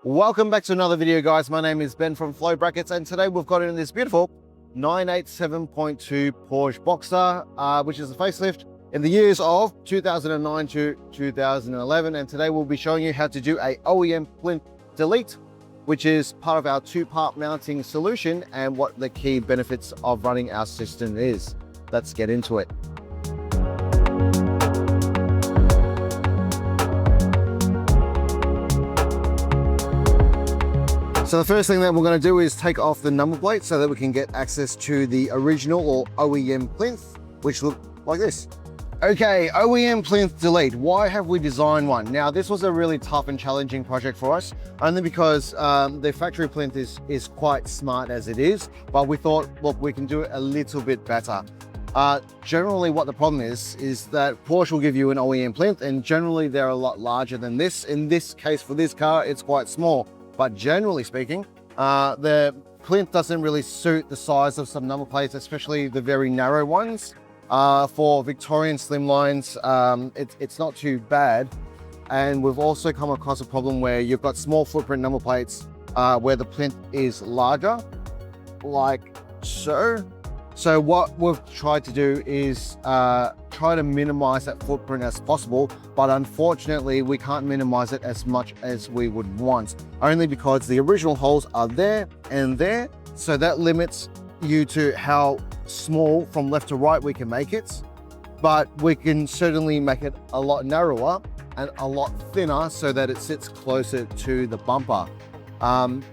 Welcome back to another video, guys. My name is Ben from Flow Brackets, and today we've got in this beautiful 987.2 Porsche Boxster, which is a facelift in the years of 2009 to 2011. And today we'll be showing you how to do a OEM Plinth delete, which is part of our two-part mounting solution, and what the key benefits of running our system is. Let's get into it. So the first thing that we're going to do is take off the number plate so that we can get access to the original or OEM Plinth, which look like this. Okay, OEM Plinth delete. Why have we designed one? Now, this was a really tough and challenging project for us, only because the factory plinth is quite smart as it is, but we thought, look, we can do it a little bit better. Generally what the problem is that Porsche will give you an OEM Plinth, and generally they're a lot larger than this. In this case, for this car, it's quite small. But generally speaking, the plinth doesn't really suit the size of some number plates, especially the very narrow ones. For Victorian slimlines, it's not too bad. And we've also come across a problem where you've got small footprint number plates where the plinth is larger, like so. So what we've tried to do is try to minimize that footprint as possible, but unfortunately we can't minimize it as much as we would want, only because the original holes are there and there. So that limits you to how small from left to right we can make it, but we can certainly make it a lot narrower and a lot thinner so that it sits closer to the bumper.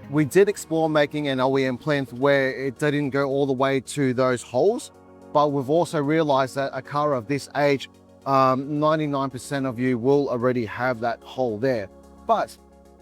We did explore making an OEM Plinth where it didn't go all the way to those holes, but we've also realized that a car of this age, 99% of you will already have that hole there. But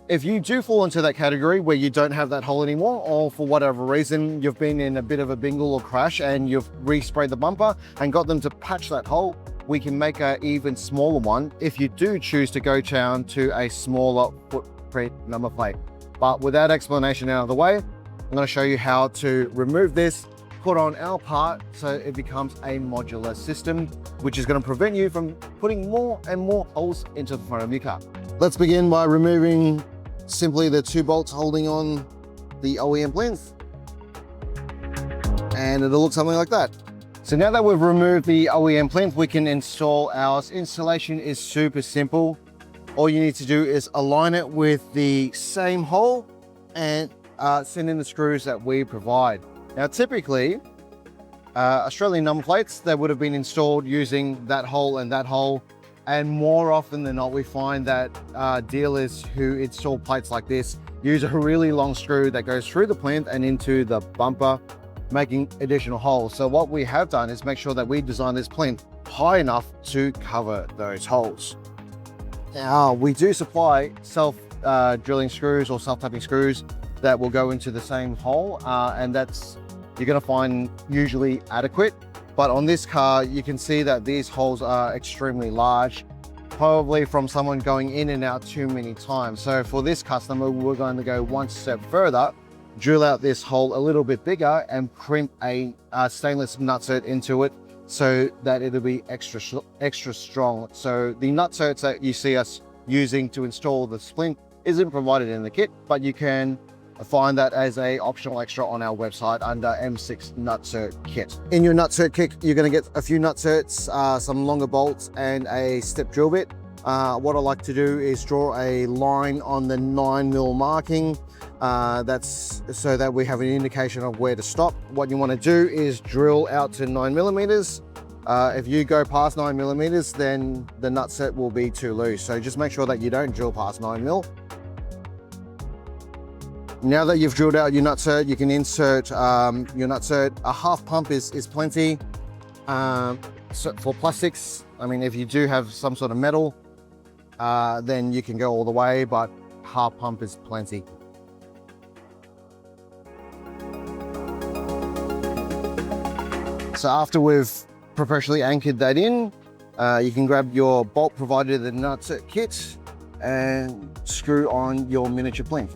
if you do fall into that category where you don't have that hole anymore, or for whatever reason, you've been in a bit of a bingle or crash and you've resprayed the bumper and got them to patch that hole, we can make an even smaller one if you do choose to go down to a smaller footprint number plate. But with that explanation out of the way, I'm going to show you how to remove this, put on our part so it becomes a modular system, which is going to prevent you from putting more and more holes into the front of your car. Let's begin by removing simply the two bolts holding on the OEM Plinth. And it'll look something like that. So now that we've removed the OEM Plinth, we can install ours. Installation is super simple. All you need to do is align it with the same hole and send in the screws that we provide. Now, typically, Australian number plates, they would have been installed using that hole and that hole. And more often than not, we find that dealers who install plates like this use a really long screw that goes through the plinth and into the bumper, making additional holes. So what we have done is make sure that we design this plinth high enough to cover those holes. Now, we do supply self-drilling screws or self-tapping screws that will go into the same hole, and that's, you're going to find, usually adequate. But on this car, you can see that these holes are extremely large, probably from someone going in and out too many times. So for this customer, we're going to go one step further, drill out this hole a little bit bigger and crimp a stainless nutsert into it, so that it'll be extra strong. So the nutserts that you see us using to install the splint isn't provided in the kit, but you can find that as a optional extra on our website under M6 Nutsert Kit. In your Nutsert kit, you're going to get a few nutserts, some longer bolts, and a step drill bit. What I like to do is draw a line on the 9mm marking. That's so that we have an indication of where to stop. What you want to do is drill out to 9mm. If you go past 9mm, then the nutset will be too loose. So just make sure that you don't drill past 9mm. Now that you've drilled out your nutset, you can insert your nutset. A half pump is plenty. So for plastics, I mean, if you do have some sort of metal, then you can go all the way, but half pump is plenty. So after we've professionally anchored that in, you can grab your bolt provided in the Nutsert kit and screw on your miniature plinth.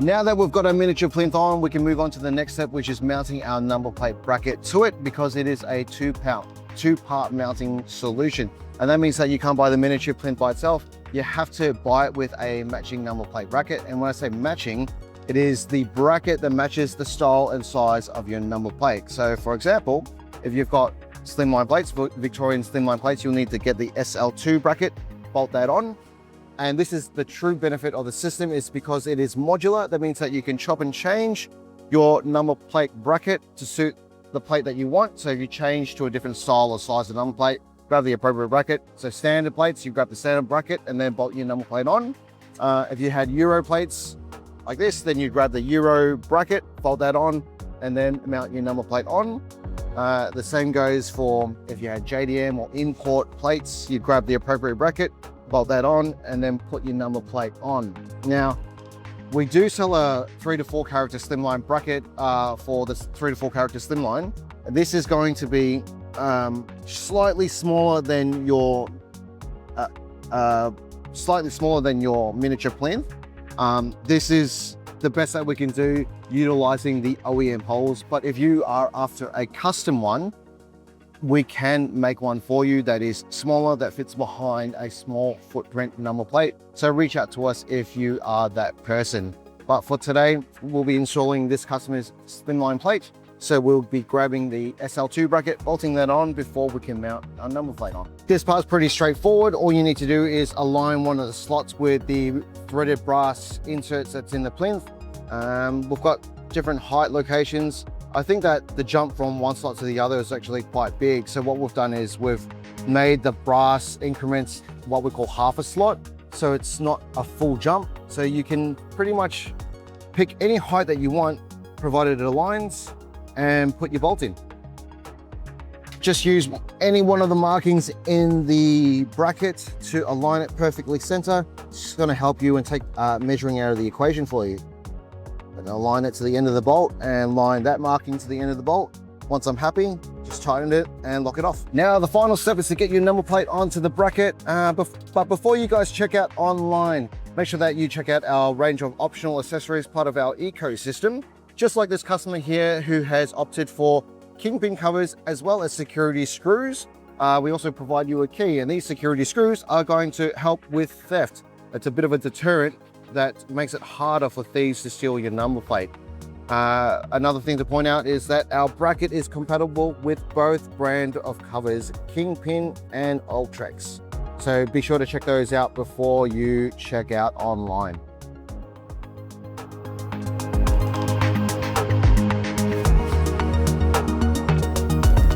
Now that we've got our miniature plinth on, we can move on to the next step, which is mounting our number plate bracket to it, because it is a two-part mounting solution. And that means that you can't buy the miniature plinth by itself. You have to buy it with a matching number plate bracket. And when I say matching, it is the bracket that matches the style and size of your number plate. So for example, if you've got slimline plates, Victorian slimline plates, you'll need to get the SL2 bracket, bolt that on. And this is the true benefit of the system, is because it is modular. That means that you can chop and change your number plate bracket to suit the plate that you want. So if you change to a different style or size of number plate, grab the appropriate bracket. So standard plates, you grab the standard bracket and then bolt your number plate on. If you had Euro plates like this, then you grab the Euro bracket, bolt that on, and then mount your number plate on. The same goes for if you had JDM or import plates, you grab the appropriate bracket, bolt that on, and then put your number plate on. Now, we do sell a 3 to 4 character slimline bracket for the 3 to 4 character slimline. This is going to be slightly smaller than your miniature plinth. This is the best that we can do utilizing the OEM holes, but if you are after a custom one, we can make one for you that is smaller, that fits behind a small footprint number plate. So reach out to us if you are that person. But for today, we'll be installing this customer's slimline plate. So we'll be grabbing the SL2 bracket, bolting that on before we can mount our number plate on. This part's pretty straightforward. All you need to do is align one of the slots with the threaded brass inserts that's in the plinth. We've got different height locations. I think that the jump from one slot to the other is actually quite big. So what we've done is we've made the brass increments what we call half a slot. So it's not a full jump. So you can pretty much pick any height that you want, provided it aligns, and put your bolt in. Just use any one of the markings in the bracket to align it perfectly center. It's going to help you and take measuring out of the equation for you. And align it to the end of the bolt and line that marking to the end of the bolt. Once I'm happy, just tighten it and lock it off. Now the final step is to get your number plate onto the bracket. But before you guys check out online, make sure that you check out our range of optional accessories, part of our ecosystem. Just like this customer here who has opted for kingpin covers as well as security screws. We also provide you a key, and these security screws are going to help with theft. It's a bit of a deterrent that makes it harder for thieves to steal your number plate. Another thing to point out is that our bracket is compatible with both brand of covers, Kingpin and Ultrex. So be sure to check those out before you check out online.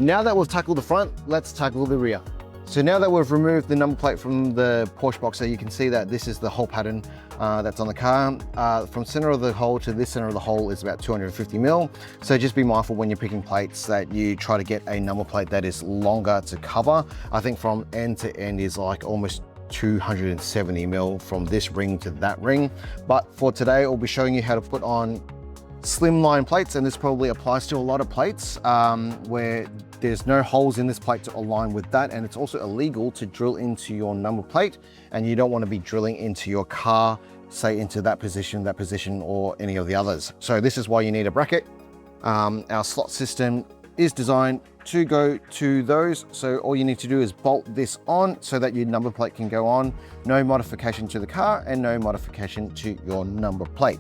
Now that we've tackled the front, let's tackle the rear. So now that we've removed the number plate from the Porsche Boxster, you can see that this is the hole pattern that's on the car. From center of the hole to this center of the hole is about 250 mil. So just be mindful when you're picking plates that you try to get a number plate that is longer to cover. I think from end to end is like almost 270 mil from this ring to that ring. But for today, I'll be showing you how to put on slimline plates, and this probably applies to a lot of plates where there's no holes in this plate to align with that, and it's also illegal to drill into your number plate, and you don't want to be drilling into your car, say into that position, or any of the others. So this is why you need a bracket. Our slot system is designed to go to those, so all you need to do is bolt this on so that your number plate can go on. No modification to the car and no modification to your number plate.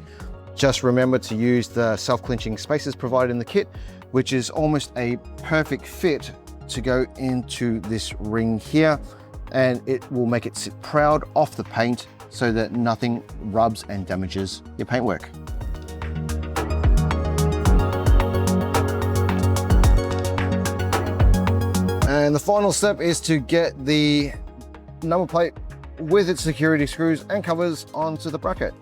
Just remember to use the self-clinching spacers provided in the kit, which is almost a perfect fit to go into this ring here, and it will make it sit proud off the paint so that nothing rubs and damages your paintwork. And the final step is to get the number plate with its security screws and covers onto the bracket.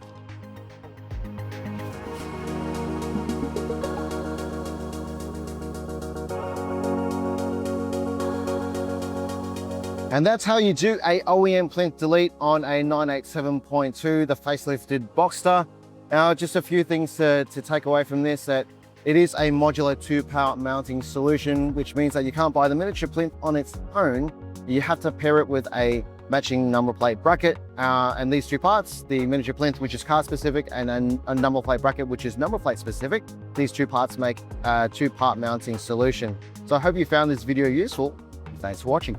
And that's how you do a OEM Plinth delete on a 987.2, the facelifted Boxster. Now, just a few things to take away from this, that it is a modular 2-part mounting solution, which means that you can't buy the miniature plinth on its own. You have to pair it with a matching number plate bracket. And these two parts, the miniature plinth, which is car specific, and a number plate bracket, which is number plate specific, these two parts make a 2-part mounting solution. So I hope you found this video useful. Thanks for watching.